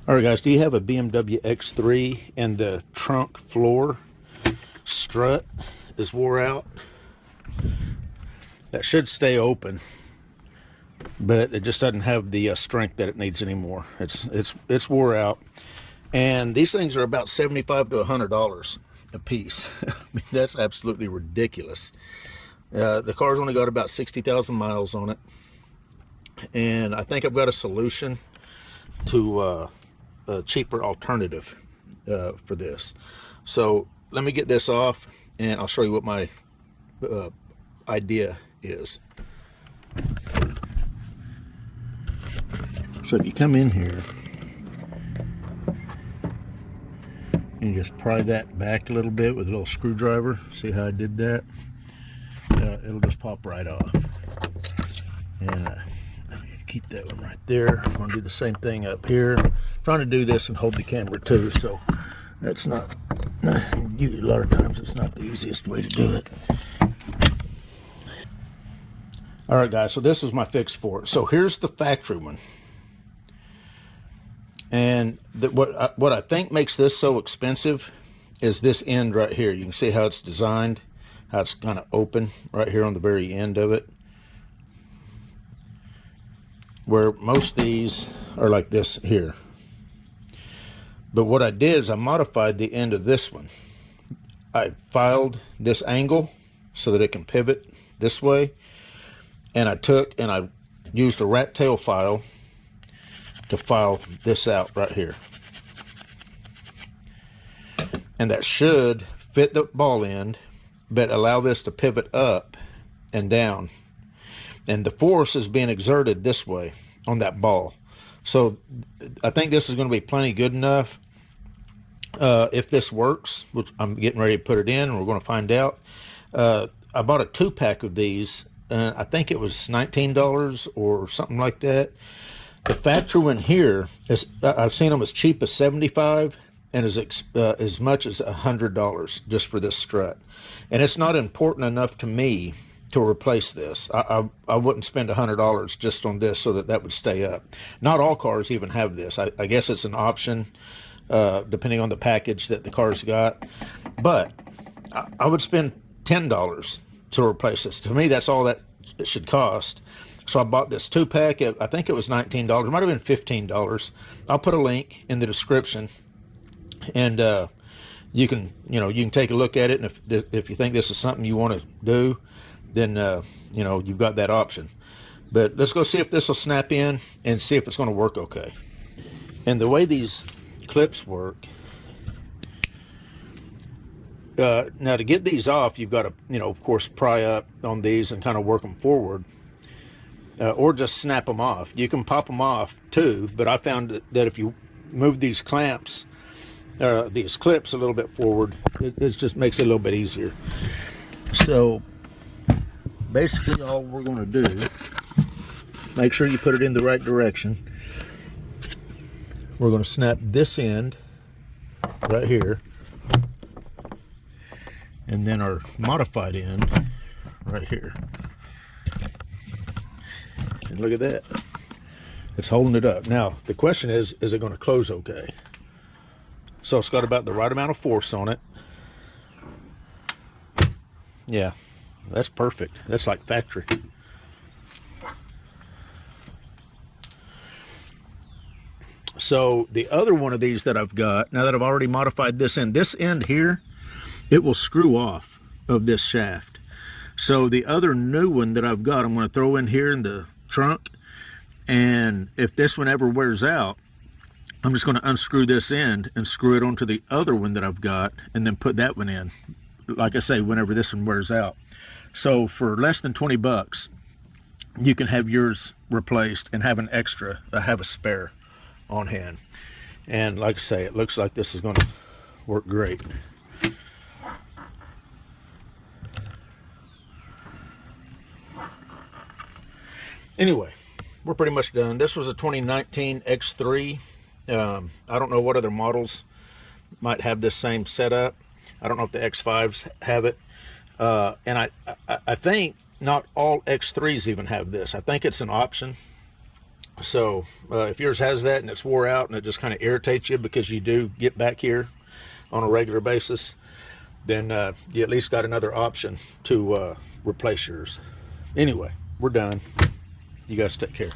All right, guys, do you have a BMW X3 and the trunk floor strut is wore out? That should stay open, but it just doesn't have the strength that it needs anymore. It's wore out, and these things are about $75 to $100 a piece. I mean, that's absolutely ridiculous. The car's only got about 60,000 miles on it, and I think I've got a solution to a cheaper alternative for this. So let me get this off and I'll show you what my idea is. So if you come in here and you just pry that back a little bit with a little screwdriver, see how I did that? It'll just pop right off. And keep that one right there. I'm going to do the same thing up here. I'm trying to do this and hold the camera too, so that's not, a lot of times it's not the easiest way to do it. All right, guys, so this is my fix for it. So here's the factory one. And what I think makes this so expensive is this end right here. You can see how it's designed, how it's kind of open right here on the very end of it, where most of these are like this here. But what I did is I modified the end of this one. I filed this angle so that it can pivot this way, and I used a rat tail file to file this out right here. And that should fit the ball end, but allow this to pivot up and down. And the force is being exerted this way on that ball. So I think this is going to be plenty good enough. If this works, which I'm getting ready to put it in and we're going to find out. I bought a 2-pack of these. I think it was $19 or something like that. The factory one here is, I've seen them as cheap as $75 and as much as $100 just for this strut. And it's not important enough to me to replace this. I wouldn't spend $100 just on this so that would stay up. Not all cars even have this. I guess it's an option depending on the package that the car's got. But I would spend $10 to replace this. To me, that's all that it should cost. So I bought this 2-pack. I think it was $19. It might have been $15. I'll put a link in the description, and you can take a look at it. And if you think this is something you want to do, then you've got that option. But let's go see if this will snap in and see if it's going to work okay. And the way these clips work, now to get these off, you've got to of course pry up on these and kind of work them forward, or just snap them off. You can pop them off too, but I found that if you move these clamps, these clips a little bit forward, it just makes it a little bit easier. So basically all we're going to do, make sure you put it in the right direction. We're going to snap this end right here, and then our modified end right here. And look at that, it's holding it up. Now the question is it going to close okay? So it's got about the right amount of force on it. Yeah, that's perfect. That's like factory. So the other one of these that I've got, now that I've already modified this end here, it will screw off of this shaft. So the other new one that I've got, I'm going to throw in here in the trunk. And if this one ever wears out, I'm just going to unscrew this end and screw it onto the other one that I've got, and then put that one in, like I say, whenever this one wears out. So for less than 20 bucks, you can have yours replaced and have an extra, have a spare on hand. And like I say, it looks like this is going to work great. Anyway, we're pretty much done. This was a 2019 X3. I don't know what other models might have this same setup. I don't know if the X5s have it. And I think not all X3s even have this. I think it's an option. So if yours has that and it's wore out and it just kind of irritates you because you do get back here on a regular basis, then you at least got another option to replace yours. Anyway, we're done. You guys take care.